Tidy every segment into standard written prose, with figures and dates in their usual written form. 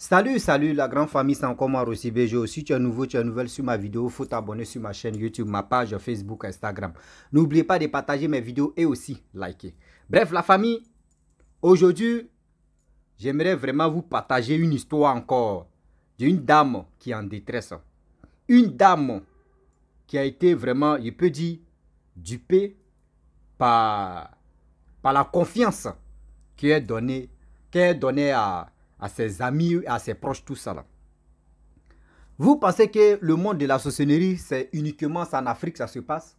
Salut la grande famille, c'est encore moi Rossi BGO. Si tu es nouveau, tu es nouvelle sur ma vidéo, il faut t'abonner sur ma chaîne YouTube, ma page Facebook, Instagram. N'oubliez pas de partager mes vidéos et aussi liker. Bref, la famille, aujourd'hui, j'aimerais vraiment vous partager une histoire encore d'une dame qui est en détresse. Une dame qui a été vraiment, je peux dire, dupée par la confiance qu'elle est donnée à ses amis, à ses proches, tout ça là. Vous pensez que le monde de la sorcellerie, c'est uniquement en Afrique que ça se passe?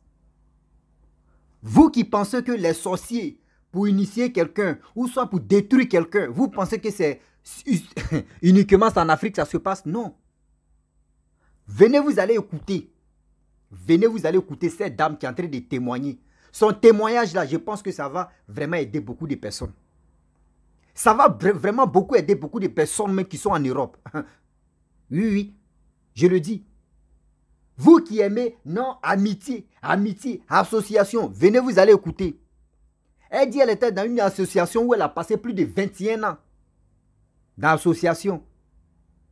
Vous qui pensez que les sorciers, pour initier quelqu'un, ou soit pour détruire quelqu'un, vous pensez que c'est uniquement en Afrique que ça se passe? Non. Venez, vous allez écouter. Venez, vous allez écouter cette dame qui est en train de témoigner. Son témoignage là, je pense que ça va vraiment aider beaucoup de personnes. Ça va vraiment beaucoup aider beaucoup de personnes même qui sont en Europe. Oui, je le dis. Vous qui aimez, non, amitié, association, venez, vous allez écouter. Elle dit qu'elle était dans une association où elle a passé plus de 21 ans. Dans l'association.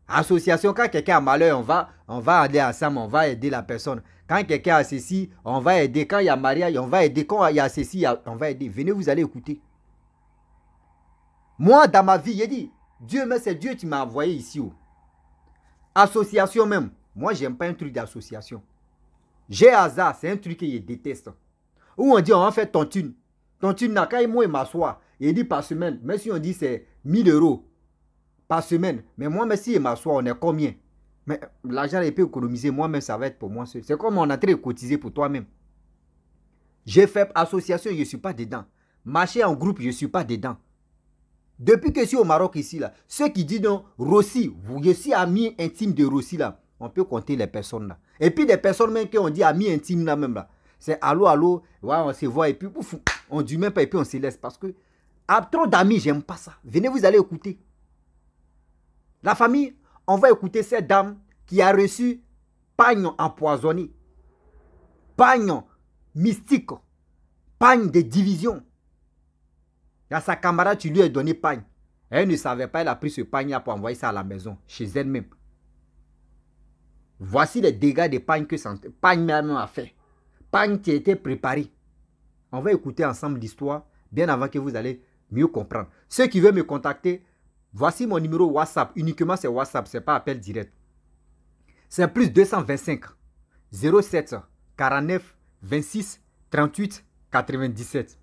Association, quand quelqu'un a malheur, on va aller ensemble, on va aider la personne. Quand quelqu'un a ceci, on va aider. Quand il y a mariage, on va aider. Quand il y a ceci, on va aider. Venez, vous allez écouter. Moi, dans ma vie, j'ai dit, Dieu, mais c'est Dieu qui m'a envoyé ici. Association même. Moi, j'aime pas un truc d'association. J'ai hasard, c'est un truc que je déteste. Où on dit, on va faire ton thune. Ton thune, quand moi, il m'assoit, il dit par semaine. Même si on dit c'est 1000 € par semaine. Mais moi, même si il m'assoit, on est combien? Mais l'argent, il peut économiser. Moi-même, ça va être pour moi seul. C'est comme on est en train de cotiser pour toi-même. J'ai fait association, je ne suis pas dedans. Marcher en groupe, je ne suis pas dedans. Depuis que je suis au Maroc ici, là, ceux qui disent non, Rossi, je suis ami intime de Rossi, là, on peut compter les personnes là. Et puis des personnes même qui ont dit ami intime là même là. C'est allô, allô, ouais, on se voit et puis ouf, on dit même pas et puis on se laisse. Parce que à trop d'amis, j'aime pas ça. Venez, vous allez écouter. La famille, on va écouter cette dame qui a reçu pagne empoisonné, pagne mystique, pagne de division. À sa camarade, tu lui as donné pagne. Elle ne savait pas, elle a pris ce pagne pour envoyer ça à la maison, chez elle-même. Voici les dégâts de pagne que pagne même a fait. Pagne qui a été préparé. On va écouter ensemble l'histoire, bien avant que vous allez mieux comprendre. Ceux qui veulent me contacter, voici mon numéro WhatsApp. Uniquement c'est WhatsApp, ce n'est pas appel direct. C'est plus 225 07 49 26 38 97.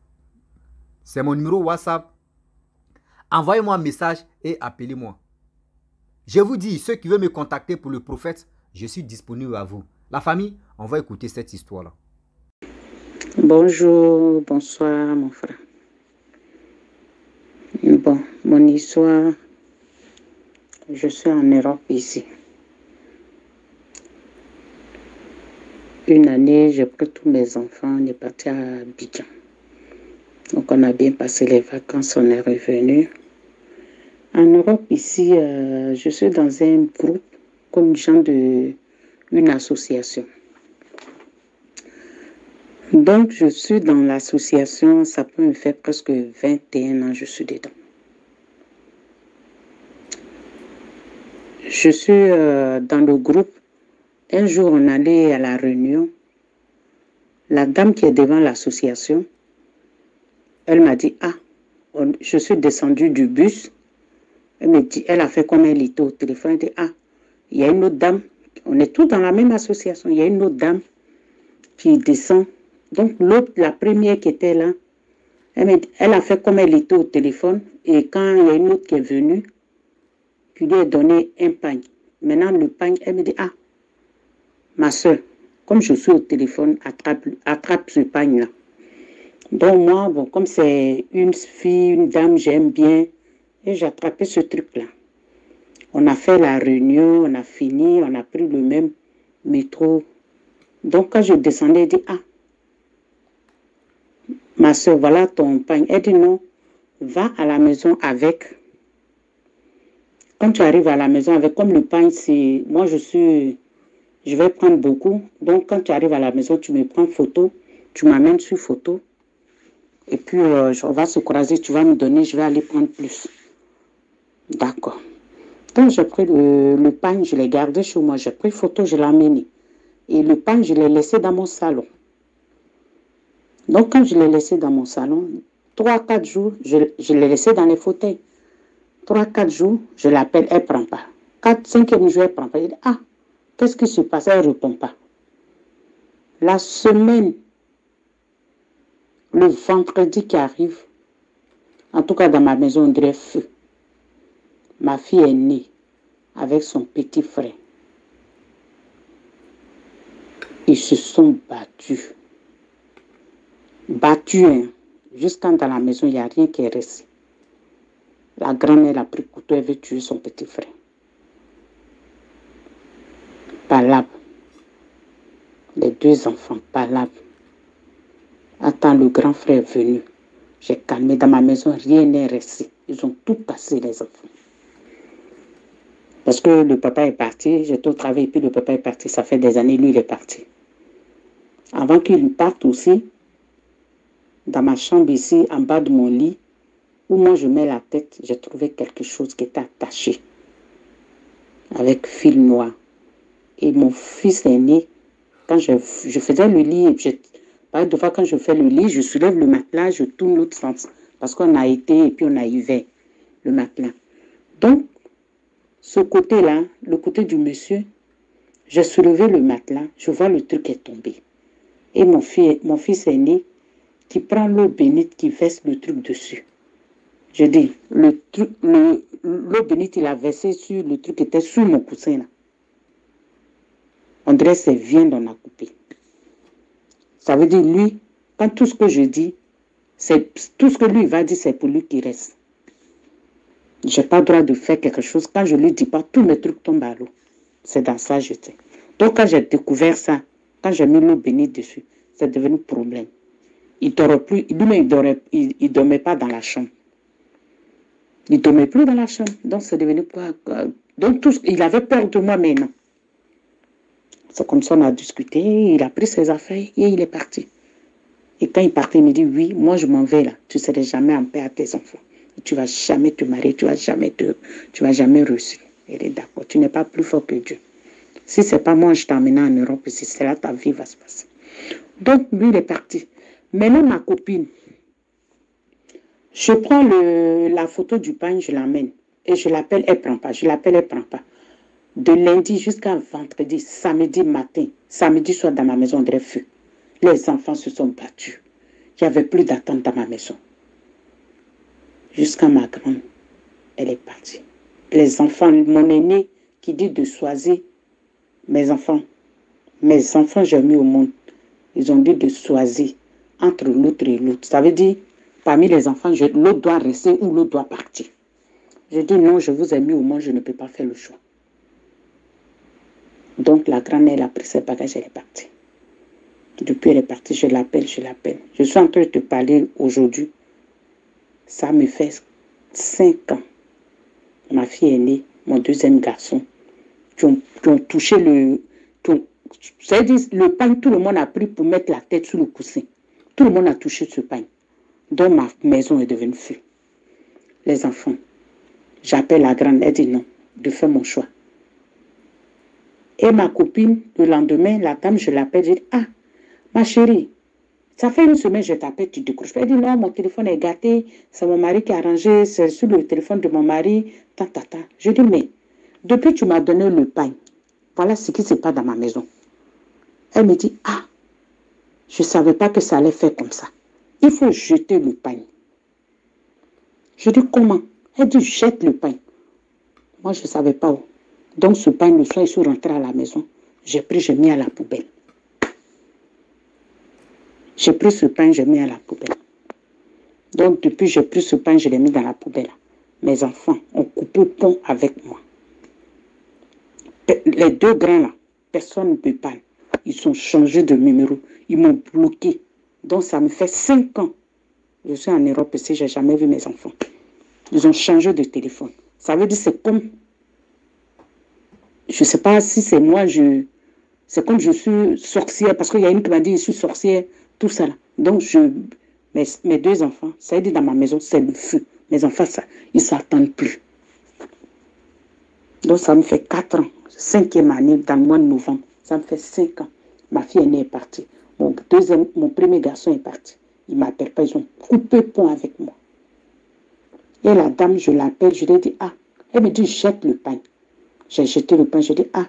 C'est mon numéro WhatsApp. Envoyez-moi un message et appelez-moi. Je vous dis, ceux qui veulent me contacter pour le prophète, je suis disponible à vous. La famille, on va écouter cette histoire-là. Bonjour, bonsoir mon frère. Bon, mon histoire, je suis en Europe ici. Une année, j'ai pris tous mes enfants, on est parti à Abidjan. Donc, on a bien passé les vacances, on est revenu. En Europe, ici, je suis dans un groupe comme genre une association. Donc, je suis dans l'association, ça peut me faire presque 21 ans, je suis dedans. Je suis dans le groupe. Un jour, on allait à la réunion. La dame qui est devant l'association, elle m'a dit, ah, je suis descendue du bus. Elle me dit, elle a fait comme elle était au téléphone. Elle dit, ah, il y a une autre dame. On est tous dans la même association. Il y a une autre dame qui descend. Donc, l'autre, la première qui était là, elle a fait comme elle était au téléphone. Et quand il y a une autre qui est venue, qui lui a donné un pagne. Maintenant, le pagne, elle me dit, ah, ma soeur, comme je suis au téléphone, attrape ce pagne-là. Donc moi, bon, comme c'est une fille, une dame, j'aime bien, et j'ai attrapé ce truc-là. On a fait la réunion, on a fini, on a pris le même métro. Donc quand je descendais, elle dit, ah, ma soeur, voilà ton pagne. Elle dit, non, va à la maison avec. Quand tu arrives à la maison avec, comme le pagne, c'est, moi je vais prendre beaucoup. Donc quand tu arrives à la maison, tu me prends photo, tu m'amènes sur photo. Et puis, on va se croiser, tu vas me donner, je vais aller prendre plus. D'accord. Quand j'ai pris le pain, je l'ai gardé chez moi. J'ai pris photo, je l'ai amené. Et le pain, je l'ai laissé dans mon salon. Donc, quand je l'ai laissé dans mon salon, 3-4 jours, je l'ai laissé dans les fauteuils. 3-4 jours, je l'appelle, elle ne prend pas. 4-5e jour, elle ne prend pas. Je dis, ah, qu'est-ce qui se passe? Elle ne répond pas. La semaine, le vendredi qui arrive, en tout cas dans ma maison, on dirait feu. Ma fille est née avec son petit frère. Ils se sont battus. Battus, hein. Jusqu'à dans la maison, il n'y a rien qui est resté. La grande, elle a pris le couteau, elle veut tuer son petit frère. Palabre. Les 2 enfants, palabre. Attends, le grand frère est venu. J'ai calmé dans ma maison, rien n'est resté. Ils ont tout cassé, les enfants. Parce que le papa est parti, j'étais au travail, puis le papa est parti. Ça fait des années, lui, il est parti. Avant qu'il parte aussi, dans ma chambre ici, en bas de mon lit, où moi je mets la tête, j'ai trouvé quelque chose qui était attaché avec fil noir. Et mon fils aîné, quand je faisais le lit, par deux fois quand je fais le lit, je soulève le matelas, je tourne l'autre sens. Parce qu'on a été et puis on a hiver le matelas. Donc, ce côté-là, le côté du monsieur, j'ai soulevé le matelas, je vois le truc est tombé. Et mon fils aîné, qui prend l'eau bénite, qui verse le truc dessus. Je dis, l'eau bénite, il a versé sur le truc qui était sous mon coussin là. On dirait c'est viande on a coupé. Ça veut dire, lui, quand tout ce que je dis, tout ce que lui va dire, c'est pour lui qui reste. Je n'ai pas le droit de faire quelque chose. Quand je ne lui dis pas, tous mes trucs tombent à l'eau. C'est dans ça que j'étais. Donc, quand j'ai découvert ça, quand j'ai mis l'eau bénite dessus, c'est devenu problème. Il ne dormait plus, lui-même, il ne dormait pas dans la chambre. Il ne dormait plus dans la chambre. Donc, c'est devenu quoi? Donc, il avait peur de moi maintenant. C'est comme ça qu'on a discuté. Il a pris ses affaires et il est parti. Et quand il partait, il me dit, oui, moi, je m'en vais là. Tu ne seras jamais en paix à tes enfants. Tu ne vas jamais te marier, tu ne vas jamais réussir. Elle est d'accord. Tu n'es pas plus fort que Dieu. Si ce n'est pas moi, je t'emmène en Europe. Si c'est là, ta vie va se passer. Donc, lui, il est parti. Maintenant, ma copine, je prends la photo du pain, je l'amène. Et je l'appelle, elle ne prend pas. Je l'appelle, elle ne prend pas. De lundi jusqu'à vendredi, samedi matin, samedi soir dans ma maison de feu. Les enfants se sont battus. Il n'y avait plus d'attente dans ma maison. Jusqu'à ma grande, elle est partie. Les enfants, mon aîné qui dit de choisir mes enfants, j'ai mis au monde. Ils ont dit de choisir entre l'autre et l'autre. Ça veut dire, parmi les enfants, l'autre doit rester ou l'autre doit partir. Je dis non, je vous ai mis au monde, je ne peux pas faire le choix. Donc la grande, elle a pris ses bagages, elle est partie. Depuis, elle est partie, je l'appelle. Je suis en train de te parler aujourd'hui. Ça me fait 5 ans. Ma fille est née, mon deuxième garçon, qui ont touché c'est-à-dire, le pain, tout le monde a pris pour mettre la tête sous le coussin. Tout le monde a touché ce pain. Donc ma maison est devenue feu. Les enfants. J'appelle la grande, elle dit non, de faire mon choix. Et ma copine, le lendemain, la dame, je l'appelle, je dis, ah, ma chérie, ça fait une semaine, je t'appelle, tu décroches. Elle dit, non, mon téléphone est gâté, c'est mon mari qui a arrangé, c'est sur le téléphone de mon mari, ta. Je dis, mais, depuis que tu m'as donné le pain, voilà ce qui se passe dans ma maison. Elle me dit, ah, je ne savais pas que ça allait faire comme ça. Il faut jeter le pain. Je dis, comment? Elle dit, jette le pain. Moi, je ne savais pas où. Donc, ce pain, le soir, je suis rentrée à la maison. J'ai pris, j'ai mis à la poubelle. J'ai pris ce pain, j'ai mis à la poubelle. Donc, depuis j'ai pris ce pain, je l'ai mis dans la poubelle. Mes enfants ont coupé le pont avec moi. Les 2 grands là, personne ne peut parler. Ils ont changé de numéro. Ils m'ont bloqué. Donc, ça me fait 5 ans. Je suis en Europe ici, je n'ai jamais vu mes enfants. Ils ont changé de téléphone. Ça veut dire que c'est comme... Je ne sais pas si c'est moi, c'est comme je suis sorcière, parce qu'il y a une qui m'a dit, je suis sorcière, tout ça là. Donc, mes 2 enfants, ça veut dire dans ma maison, c'est le feu. Mes enfants, ça, ils ne s'attendent plus. Donc ça me fait 4 ans. 5e année dans le mois de novembre. Ça me fait 5 ans. Ma fille aînée est partie. Mon premier garçon est parti. Il ne m'appelle pas. Ils ont coupé pont avec moi. Et la dame, je l'appelle. Je lui ai dit, ah. Elle me dit, jette le pain. J'ai jeté le pain. Je dis, ah.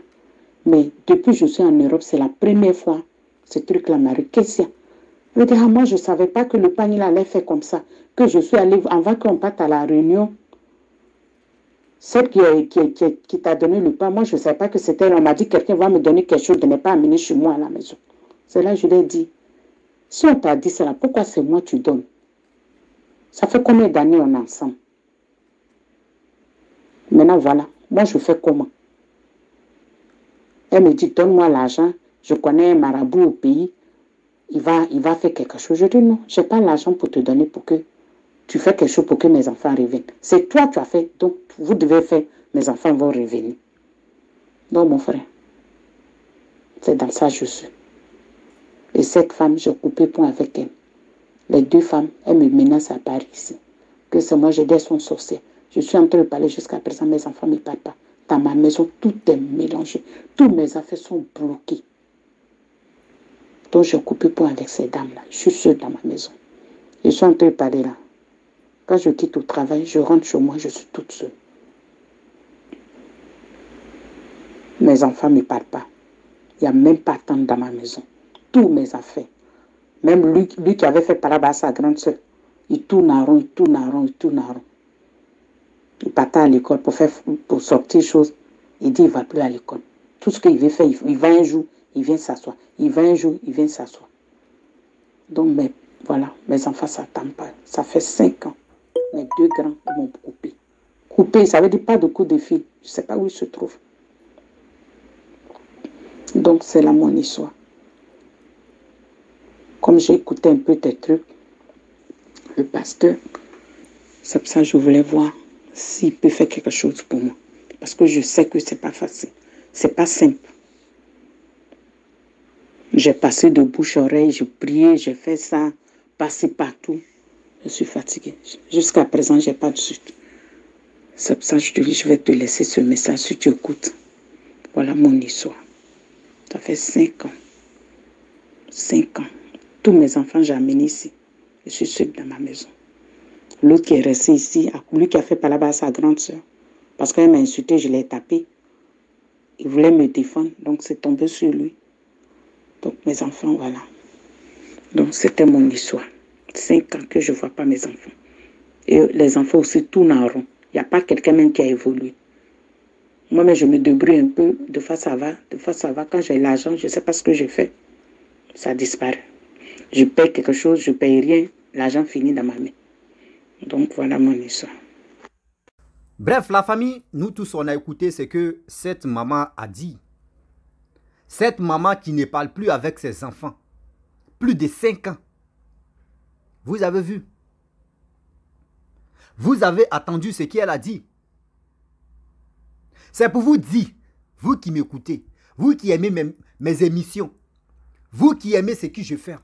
Mais depuis que je suis en Europe, c'est la première fois. Ce truc-là m'arrive. Qu'est-ce qu'il y a? Je lui ai dit, ah, moi, je ne savais pas que le pain, il allait faire comme ça. Que je suis allée, avant qu'on parte à la réunion, celle qui t'a donné le pain, moi, je ne savais pas que c'était elle. On m'a dit, quelqu'un va me donner quelque chose de ne pas amener chez moi à la maison. C'est là que je lui ai dit, si on t'a dit cela, pourquoi c'est moi tu donnes? Ça fait combien d'années on est ensemble? Maintenant, voilà. Moi, je fais comment? Elle me dit, donne-moi l'argent. Je connais un marabout au pays. Il va faire quelque chose. Je dis, non, je n'ai pas l'argent pour te donner pour que tu fais quelque chose pour que mes enfants reviennent. C'est toi qui as fait, donc vous devez faire, mes enfants vont revenir. Non, mon frère. C'est dans ça que je suis. Et cette femme, j'ai coupé point avec elle. Les 2 femmes, elles me menacent à Paris ici. Que c'est moi, j'ai des sons sorciers. Je suis en train de parler jusqu'à présent, mes enfants ne me parlent pas. Dans ma maison, tout est mélangé. Tous mes affaires sont bloquées. Donc, j'ai coupé point avec ces dames-là. Je suis seule dans ma maison. Je suis en train de parler là. Quand je quitte au travail, je rentre chez moi, je suis toute seule. Mes enfants ne me parlent pas. Il n'y a même pas de temps dans ma maison. Tous mes affaires. Même lui qui avait fait par là à sa grande soeur, il tourne en rond, il tourne en rond, il tourne en rond. Il partait à l'école pour sortir choses. Il dit il ne va plus à l'école. Tout ce qu'il veut faire, il va un jour, il vient s'asseoir. Il va un jour, il vient s'asseoir. Donc, voilà, mes enfants, ça ne tente pas. Ça fait 5 ans. Mes 2 grands m'ont coupé. Coupé, ça veut dire pas de coup de fil. Je ne sais pas où ils se trouvent. Donc, c'est là mon histoire. Comme j'ai écouté un peu tes trucs, le pasteur, c'est pour ça que je voulais voir s'il peut faire quelque chose pour moi. Parce que je sais que ce n'est pas facile. Ce n'est pas simple. J'ai passé de bouche à oreille, j'ai prié, j'ai fait ça, passé partout. Je suis fatiguée. Jusqu'à présent, je n'ai pas de suite. C'est pour ça que je te dis, je vais te laisser ce message si tu écoutes. Voilà mon histoire. Ça fait 5 ans. 5 ans. Tous mes enfants, j'ai amené ici. Je suis seule dans ma maison. L'autre qui est resté ici, lui qui a fait par là-bas à sa grande soeur. Parce qu'elle m'a insulté, je l'ai tapé. Il voulait me défendre, donc c'est tombé sur lui. Donc mes enfants, voilà. Donc c'était mon histoire. 5 ans que je ne vois pas mes enfants. Et les enfants aussi tournent en rond. Il n'y a pas quelqu'un même qui a évolué. Moi-même, je me débrouille un peu. De fois, ça va. De fois, ça va. Quand j'ai l'argent, je ne sais pas ce que je fais. Ça disparaît. Je paye quelque chose, je ne paye rien. L'argent finit dans ma main. Donc, voilà mon histoire. Bref, la famille, nous tous, on a écouté ce que cette maman a dit. Cette maman qui ne parle plus avec ses enfants. Plus de 5 ans. Vous avez vu? Vous avez attendu ce qu'elle a dit. C'est pour vous dire, vous qui m'écoutez, vous qui aimez mes émissions, vous qui aimez ce que je fais.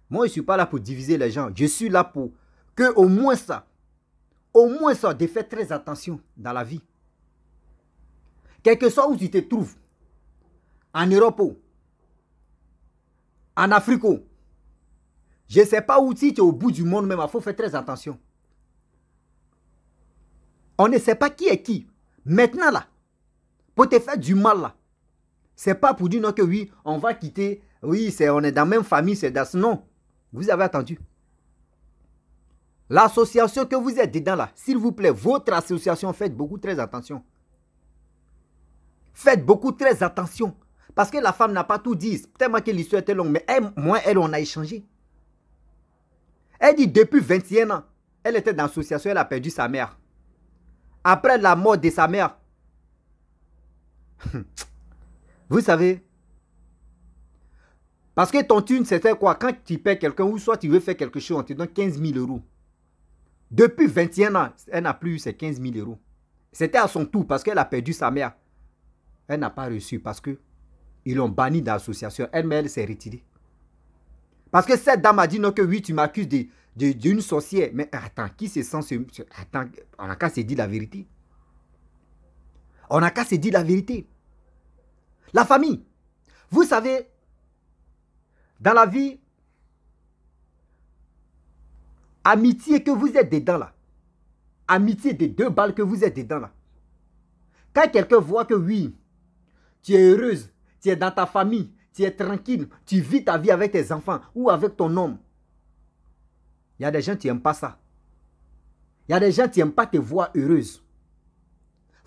Moi, je ne suis pas là pour diviser les gens. Je suis là pour que au moins ça, de faire très attention dans la vie. Quel que soit où tu te trouves, en Europe, en Afrique, je ne sais pas où tu es au bout du monde même, il faut faire très attention. On ne sait pas qui est qui. Maintenant là, pour te faire du mal là, c'est pas pour dire non que oui, on va quitter, oui, on est dans la même famille, c'est dans ce non. Vous avez attendu. L'association que vous êtes dedans là, s'il vous plaît, votre association, faites beaucoup très attention. Faites beaucoup très attention. Parce que la femme n'a pas tout dit. Tellement que l'histoire était longue, mais moi, elle, on a échangé. Elle dit depuis 21 ans, elle était dans l'association, elle a perdu sa mère. Après la mort de sa mère, vous savez, parce que ton thune, c'était quoi? Quand tu paies quelqu'un ou soit tu veux faire quelque chose, on te donne 15 000 euros. Depuis 21 ans, elle n'a plus eu ces 15 000 euros. C'était à son tour parce qu'elle a perdu sa mère. Elle n'a pas reçu parce que ils l'ont banni de l'association. Elle s'est retirée. Parce que cette dame a dit non que oui, tu m'accuses d'une sorcière. Mais attends, qui se sent... Attends, on n'a qu'à se dire la vérité. On n'a qu'à se dire la vérité. La famille, vous savez, dans la vie, amitié que vous êtes dedans là, amitié de 2 balles que vous êtes dedans là, quand quelqu'un voit que oui, tu es heureuse, tu es dans ta famille, tu es tranquille, tu vis ta vie avec tes enfants ou avec ton homme, il y a des gens qui n'aiment pas ça. Il y a des gens qui n'aiment pas te voir heureuse.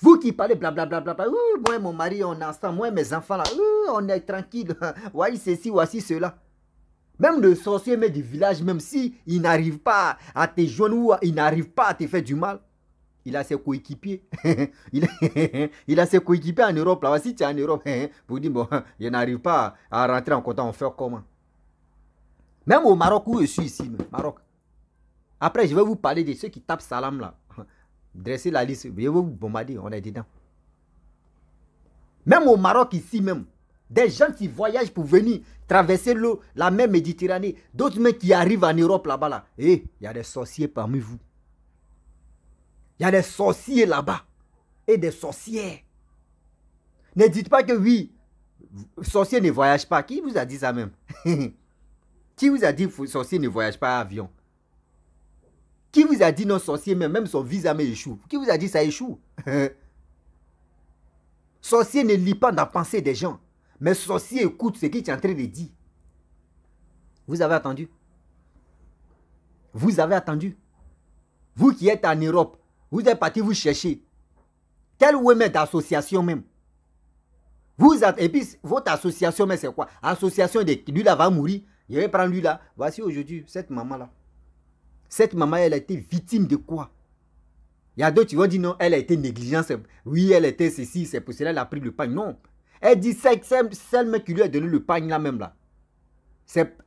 Vous qui parlez blablabla, moi mon mari on est ensemble, moi mes enfants là, on est tranquille, voici ceci, voici cela. Même le sorcier mais du village, même si il n'arrive pas à te joindre ou il n'arrive pas à te faire du mal, il a ses coéquipiers. il a ses coéquipiers en Europe là. Si tu es en Europe, vous dites bon, il n'arrive pas à rentrer en contact, on fait comment? Même au Maroc où je suis ici, Maroc. Après je vais vous parler de ceux qui tapent salam là. Dressez la liste, je vais vous bombarder, on est dedans. Même au Maroc ici même, des gens qui voyagent pour venir traverser l'eau, la mer Méditerranée, d'autres même qui arrivent en Europe là-bas là. Et il y a des sorciers parmi vous. Il y a des sorciers là-bas et des sorcières. Ne dites pas que oui, sorcier ne voyage pas. Qui vous a dit ça même? Qui vous a dit que sorcier ne voyage pas à avion? Qui vous a dit non sorcier, même son visa mais échoue? Qui vous a dit ça échoue? Sorcier ne lit pas dans la pensée des gens. Mais sorcier écoute ce qu'il est en train de dire. Vous avez attendu? Vous avez attendu? Vous qui êtes en Europe, vous êtes parti vous chercher. Quel ouémet d'association même? Et puis votre association, mais c'est quoi? Association de lui là va mourir. Je vais prendre lui là. Voici aujourd'hui cette maman là. Cette maman, elle a été victime de quoi? Il y a d'autres qui vont dire non, elle a été négligente. Oui, elle était ceci, c'est pour cela qu'elle a pris le pagne. Non. Elle dit c'est celle qui lui a donné le pagne là même là.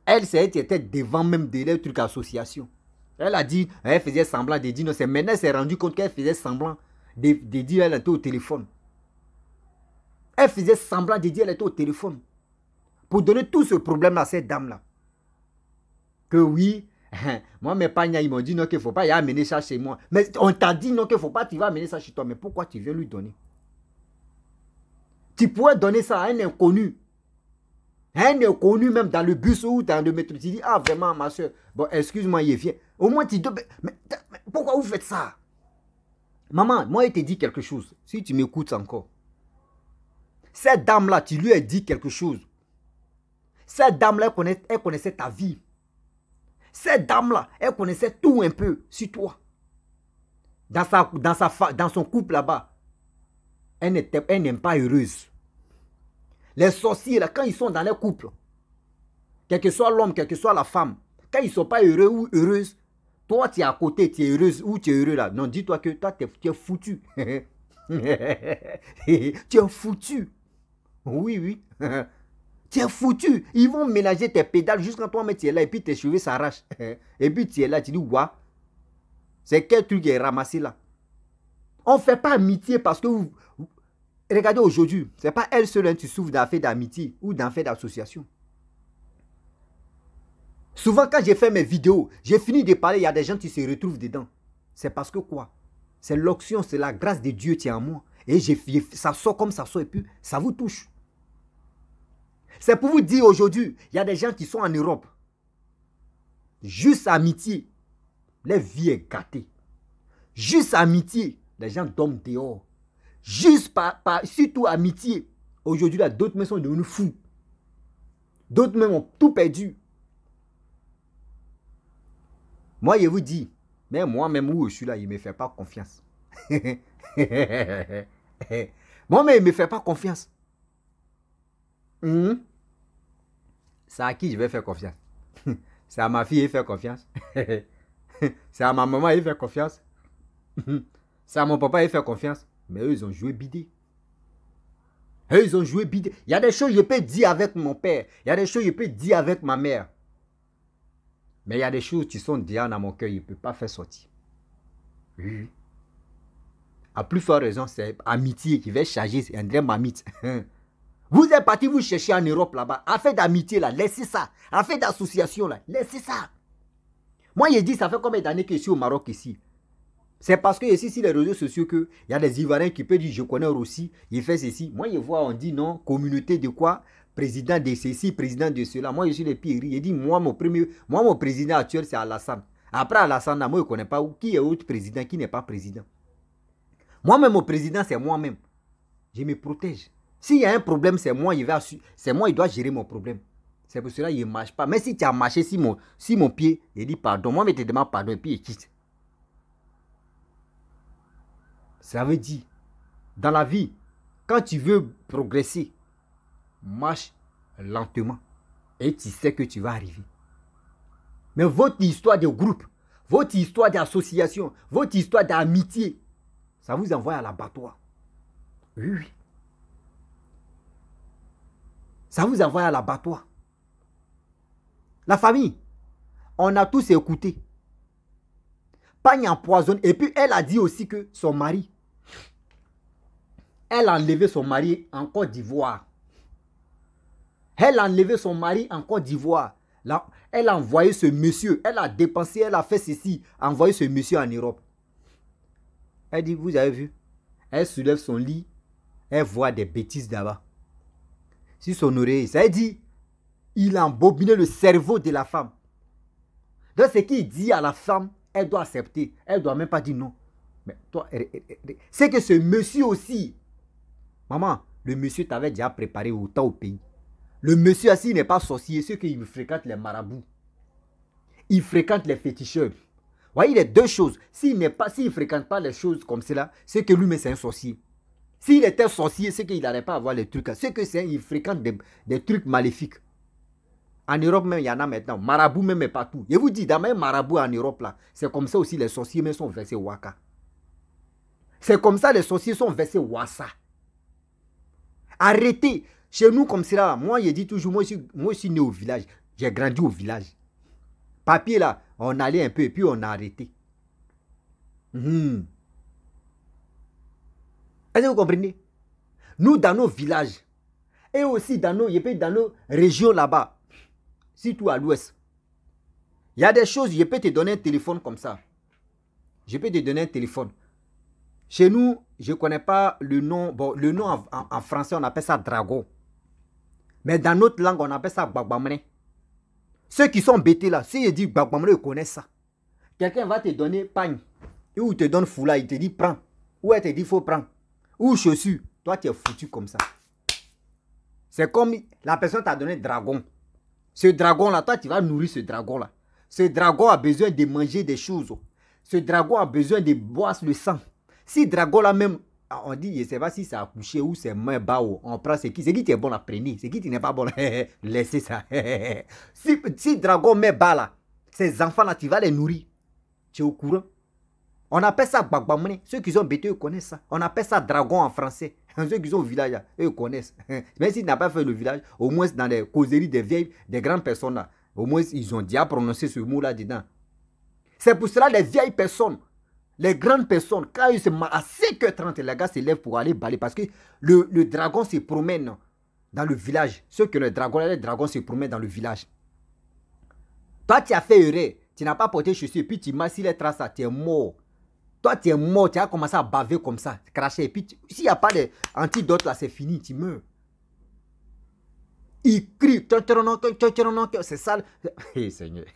Elle, c'est elle qui était devant même des trucs association. Elle a dit, elle faisait semblant de dire non. C'est maintenant elle s'est rendue compte qu'elle faisait semblant de dire elle était au téléphone. Elle faisait semblant de dire elle était au téléphone. Pour donner tout ce problème à cette dame là. Que oui. Moi, mes parents, ils m'ont dit non, qu'il ne faut pas y amener ça chez moi. Mais on t'a dit non, qu'il ne faut pas, tu vas amener ça chez toi. Mais pourquoi tu viens lui donner? Tu pourrais donner ça à un inconnu. Un inconnu même dans le bus ou dans le métro. Tu dis, ah vraiment ma soeur, bon excuse-moi, il vient. Au moins tu dis, mais pourquoi vous faites ça? Maman, moi je te dis quelque chose. Si tu m'écoutes encore. Cette dame-là, tu lui as dit quelque chose. Cette dame-là, elle connaissait ta vie. Cette dame-là, elle connaissait tout un peu sur toi. Dans son couple là-bas, elle n'aime pas heureuse. Les sorciers, là, quand ils sont dans leur couple, quel que soit l'homme, quelle que soit la femme, quand ils ne sont pas heureux ou heureuses, toi, tu es à côté, tu es heureuse ou tu es heureux là. Non, dis-toi que toi, tu es foutu. Tu es foutu. Oui, oui. Tu es foutu. Ils vont mélanger tes pédales jusqu'à toi, mais tu es là et puis tes cheveux s'arrachent. Et puis tu es là, tu dis, waouh. C'est quel truc est ramassé là? On ne fait pas amitié parce que vous... Regardez aujourd'hui, ce n'est pas elle seule qui souffre d'un fait d'amitié ou d'un fait d'association. Souvent, quand j'ai fait mes vidéos, j'ai fini de parler, il y a des gens qui se retrouvent dedans. C'est parce que quoi? C'est l'onction, c'est la grâce de Dieu qui est en moi. Et ça sort comme ça sort et puis ça vous touche. C'est pour vous dire aujourd'hui, il y a des gens qui sont en Europe. Juste amitié, leur vie est gâtée. Juste amitié, les gens dorment dehors. Juste surtout amitié. Aujourd'hui, là, d'autres même sont devenus fous. D'autres même ont tout perdu. Moi, je vous dis, mais moi-même où je suis là, il ne me fait pas confiance. Moi-même, il ne me fait pas confiance. C'est à qui je vais faire confiance? C'est à ma fille qui fait confiance. C'est à ma maman qui fait confiance. C'est à mon papa qui fait confiance. Mais eux, ils ont joué bidé. Eux, ils ont joué bidé. Il y a des choses que je peux dire avec mon père. Il y a des choses que je peux dire avec ma mère. Mais il y a des choses qui sont déjà dans mon cœur. Je ne peux pas faire sortir. Oui. À plus forte raison, c'est amitié qui va charger. C'est un vrai mamite. Vous êtes parti vous chercher en Europe là-bas. Affaire d'amitié là, laissez ça. Affaire d'association là, laissez ça. Moi, j'ai dit, ça fait combien d'années que je suis au Maroc ici? C'est parce que ici, sur les réseaux sociaux, qu'il y a des Ivoiriens qui peuvent dire, je connais Rossi, il fait ceci. Moi, je vois, on dit non, communauté de quoi? Président de ceci, président de cela. Moi, je suis le pire. Il dit, moi, mon président actuel, c'est Alassane. Après Alassane, moi, je ne connais pas qui est autre président, qui n'est pas président. Moi-même, mon président, c'est moi-même. Je me protège. S'il y a un problème, c'est moi, il doit gérer mon problème. C'est pour cela qu'il ne marche pas. Mais si tu as marché si mon pied, il dit pardon. Moi, je te demande pardon et puis il quitte. Ça veut dire, dans la vie, quand tu veux progresser, marche lentement. Et tu sais que tu vas arriver. Mais votre histoire de groupe, votre histoire d'association, votre histoire d'amitié, ça vous envoie à l'abattoir. Oui, oui. Ça vous envoie à l'abattoir. La famille, on a tous écouté. Pagne empoisonne. Et puis, elle a dit aussi que son mari, elle a enlevé son mari en Côte d'Ivoire. Elle a enlevé son mari en Côte d'Ivoire. Elle a envoyé ce monsieur. Elle a dépensé, elle a fait ceci. Envoyé ce monsieur en Europe. Elle dit, vous avez vu? Elle soulève son lit. Elle voit des bêtises là-bas. Sur son oreille, ça dit, il a embobiné le cerveau de la femme. Donc, ce qu'il dit à la femme, elle doit accepter. Elle ne doit même pas dire non. Mais toi, c'est que ce monsieur aussi, maman, le monsieur t'avait déjà préparé autant au pays. Le monsieur assis n'est pas sorcier, c'est qu'il fréquente les marabouts. Il fréquente les féticheurs. Vous voyez, il y a deux choses. S'il ne fréquente pas les choses comme cela, c'est que lui-même c'est un sorcier. S'il était sorcier, c'est qu'il n'allait pas avoir les trucs. C'est qu'il fréquente des trucs maléfiques. En Europe même, il y en a maintenant. Marabout même est partout. Je vous dis, dans même marabout en Europe, là, c'est comme ça aussi les sorciers même sont versés Waka. C'est comme ça les sorciers sont versés Wassa. Arrêtez. Chez nous, comme cela, moi, je dis toujours, moi, je suis né au village. J'ai grandi au village. Papier, là, on allait un peu et puis on a arrêté. Est-ce que vous comprenez? Nous, dans nos villages, et aussi dans nos régions là-bas, surtout à l'ouest, il y a des choses, je peux te donner un téléphone comme ça. Je peux te donner un téléphone. Chez nous, je ne connais pas le nom. Bon, le nom en français, on appelle ça dragon. Mais dans notre langue, on appelle ça Gbagbamre. Ceux qui sont bêtés là, si je dis Gbagbamre, ils connaissent ça. Quelqu'un va te donner pagne. Ou te donne foulard, il te dit prends. Ou elle te dit faut prendre. Ou chaussures. Toi, tu es foutu comme ça. C'est comme la personne t'a donné dragon. Ce dragon-là, toi, tu vas nourrir ce dragon-là. Ce dragon a besoin de manger des choses. Ce dragon a besoin de boire le sang. Si dragon-là même, on dit, je ne sais pas si c'est accouché ou c'est main bas, on prend ce qui est bon, la prenez. Ce qui n'est pas bon, laissez ça. Si dragon met bas là, ces enfants-là, tu vas les nourrir. Tu es au courant? On appelle ça Gbagbamre. Ceux qui sont bêtés, eux connaissent ça. On appelle ça dragon en français. Ceux qui sont au village, eux connaissent. Même s'ils n'ont pas fait le village, au moins dans les causeries des vieilles, des grandes personnes là, au moins ils ont déjà prononcé ce mot-là dedans. C'est pour cela les vieilles personnes, les grandes personnes, quand ils se marrent à 5h30, les gars se lèvent pour aller balayer parce que le dragon se promène dans le village. Ceux qui ont les dragons se promènent dans le village. Toi, tu as fait erreur, tu n'as pas porté chaussures, puis tu masses les traces, tu es mort. Toi, tu es mort, tu as commencé à baver comme ça, cracher. Et puis, s'il n'y a pas d'antidote là, c'est fini, tu meurs. Il crie, c'est ça. Hé, Seigneur.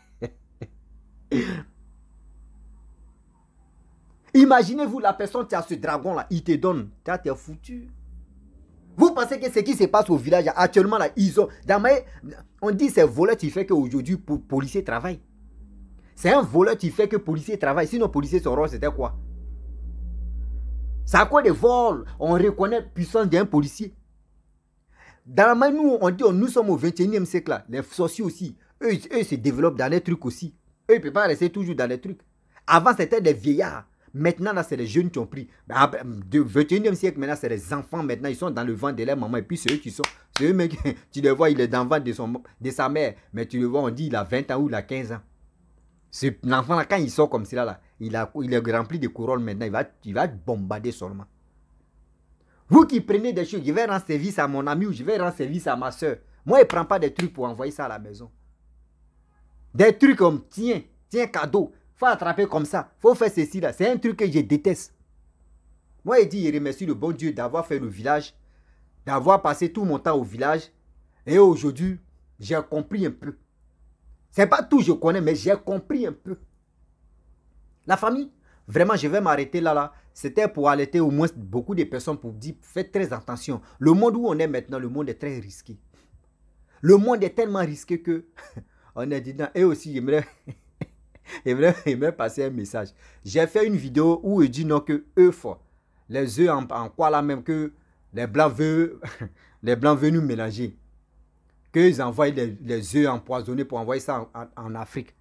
Imaginez-vous la personne qui a ce dragon là, il te donne, tu es foutu. Vous pensez que ce qui se passe au village actuellement là, ils ont. On dit c'est voleur qui fait qu'aujourd'hui, policiers travaillent. C'est un voleur qui fait que policiers travaillent. Sinon, policiers sont rôle, c'était quoi? C'est à quoi de vol? On reconnaît la puissance d'un policier. Dans la main, nous, on dit, nous sommes au 21e siècle. Là. Les sorciers aussi, eux se développent dans les trucs aussi. Eux, ils ne peuvent pas rester toujours dans les trucs. Avant, c'était des vieillards. Maintenant, là, c'est les jeunes qui ont pris. Du 21e siècle, maintenant, c'est les enfants. Maintenant, ils sont dans le ventre de leur maman. Et puis, c'est eux qui sont. C'est eux, mec, tu le vois, il est dans le ventre de sa mère. Mais tu le vois, on dit, il a 20 ans ou il a 15 ans. L'enfant là, quand il sort comme cela, là, il est rempli de couronnes maintenant, il va bombarder seulement. Vous qui prenez des choses, je vais rendre service à mon ami ou je vais rendre service à ma soeur. Moi, je ne prends pas des trucs pour envoyer ça à la maison. Des trucs comme, tiens cadeau, faut attraper comme ça. Faut faire ceci là. C'est un truc que je déteste. Moi, il dit, il remercie le bon Dieu d'avoir fait le village, d'avoir passé tout mon temps au village. Et aujourd'hui, j'ai compris un peu. C'est pas tout je connais, mais j'ai compris un peu. La famille, vraiment, je vais m'arrêter là. C'était pour alerter au moins beaucoup de personnes pour dire, faites très attention. Le monde où on est maintenant, le monde est très risqué. Le monde est tellement risqué que on est dedans. Et aussi, j'aimerais passer un message. J'ai fait une vidéo où il dit non que œufs, les œufs en quoi là même que les blancs veulent nous mélanger. Qu'ils envoient les œufs empoisonnés pour envoyer ça en Afrique.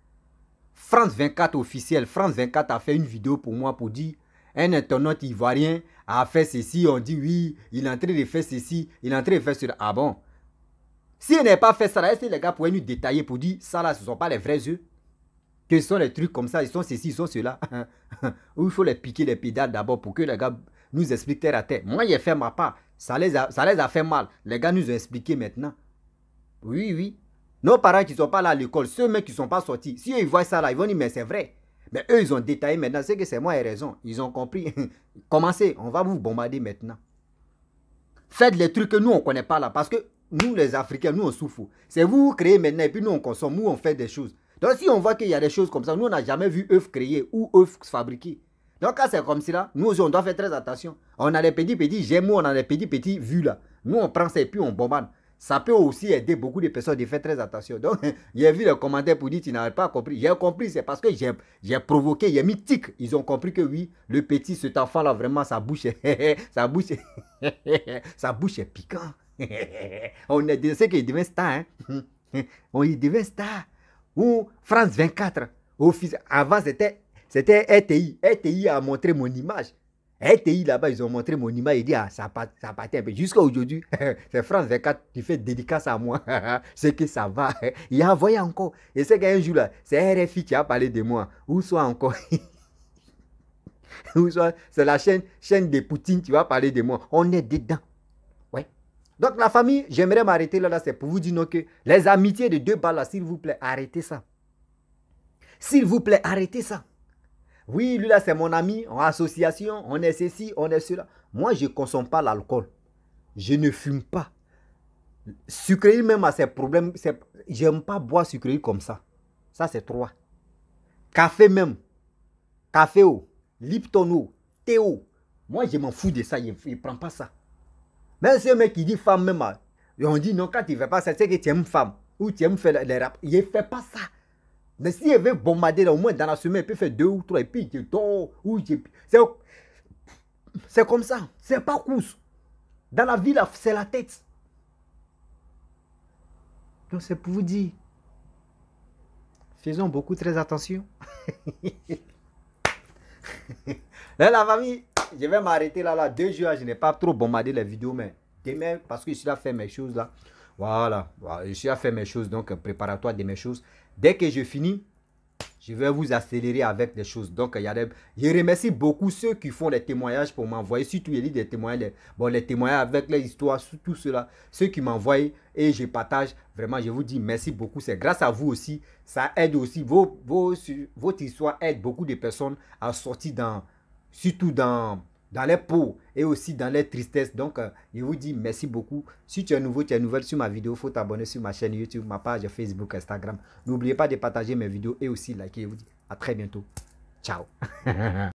France 24 officiel, France 24 a fait une vidéo pour moi pour dire un internaute ivoirien a fait ceci, on dit oui, il est en train de faire ceci, il est en train de faire cela. Ah bon? S'il n'a pas fait ça, est-ce que les gars pourraient nous détailler pour dire ça là, ce ne sont pas les vrais œufs? Que ce sont les trucs comme ça, ils sont ceci, ils sont cela. Ou il faut les piquer les pédales d'abord pour que les gars nous expliquent terre à terre. Moi, j'ai fait ma part. Ça les a fait mal. Les gars nous ont expliqué maintenant. Oui, oui. Nos parents qui ne sont pas là à l'école, ceux mêmes qui ne sont pas sortis, si eux, ils voient ça là, ils vont dire, mais c'est vrai. Mais eux, ils ont détaillé maintenant. C'est que c'est moi qui ai raison. Ils ont compris. Commencez, on va vous bombarder maintenant. Faites les trucs que nous, on ne connaît pas là. Parce que nous, les Africains, nous, on souffre. C'est vous qui créez maintenant et puis nous, on consomme. Nous, on fait des choses. Donc, si on voit qu'il y a des choses comme ça, nous, on n'a jamais vu œufs créés ou œufs fabriqués. Donc, quand c'est comme ça, nous aussi, on doit faire très attention. On a les petits gémeaux, on a les petits vues là. Nous, on prend ça et puis on bombarde. Ça peut aussi aider beaucoup de personnes de faire très attention. Donc, j'ai vu les commentaires pour dire tu n'avais pas compris. J'ai compris, c'est parce que j'ai provoqué, j'ai mis tic. Ils ont compris que oui, le petit, cet enfant-là, vraiment, sa bouche est piquant. On est c'est qu'il devient star. Hein? On y devient star. Ou France 24. Avant, c'était RTI. RTI a montré mon image. RTI là-bas, ils ont montré mon image. Ils disent, ah, ça partait un peu. Jusqu'à aujourd'hui, c'est France 24 qui fait dédicace à moi. C'est que ça va. Il a envoyé encore. Et c'est qu'un jour là, c'est RFI qui a parlé de moi. Ou soit encore. Ou soit c'est la chaîne de Poutine qui va parler de moi. On est dedans. Ouais. Donc la famille, j'aimerais m'arrêter là, c'est pour vous dire non, que les amitiés de 2 balles là, s'il vous plaît, arrêtez ça. S'il vous plaît, arrêtez ça. Oui, lui là, c'est mon ami, en association, on est ceci, on est cela. Moi, je ne consomme pas l'alcool. Je ne fume pas. Sucrerie même à ses problèmes, j'aime pas boire sucrerie comme ça. Ça, c'est 3. Café même. Café eau, Lipton eau, thé eau. Moi, je m'en fous de ça, je ne prends pas ça. Même ce mec qui dit femme même, on dit non, quand il ne fait pas ça, c'est que tu aimes femme. Ou tu aimes faire les rap. Il ne fait pas ça. Mais si il veut bombarder, là, au moins dans la semaine, il peut faire 2 ou 3 et puis il dort. C'est comme ça. C'est pas course. Dans la vie, c'est la tête. Donc c'est pour vous dire. Faisons beaucoup très attention. Là, la famille, je vais m'arrêter là. 2 jours, je n'ai pas trop bombardé les vidéos, mais demain, parce que je suis là à faire mes choses là. Voilà, je suis à faire mes choses, donc préparatoire de mes choses. Dès que je finis, je vais vous accélérer avec des choses. Donc, je remercie beaucoup ceux qui font des témoignages pour m'envoyer. Surtout, il y a des témoignages, les témoignages avec les histoires, tout cela. Ceux qui m'envoient et je partage. Vraiment, je vous dis merci beaucoup. C'est grâce à vous aussi. Ça aide aussi. Votre histoire aide beaucoup de personnes à sortir surtout dans les peaux et aussi dans les tristesses. Donc, je vous dis merci beaucoup. Si tu es nouveau, tu es nouvelle sur ma vidéo, il faut t'abonner sur ma chaîne YouTube, ma page Facebook, Instagram. N'oubliez pas de partager mes vidéos et aussi liker. Je vous dis à très bientôt. Ciao.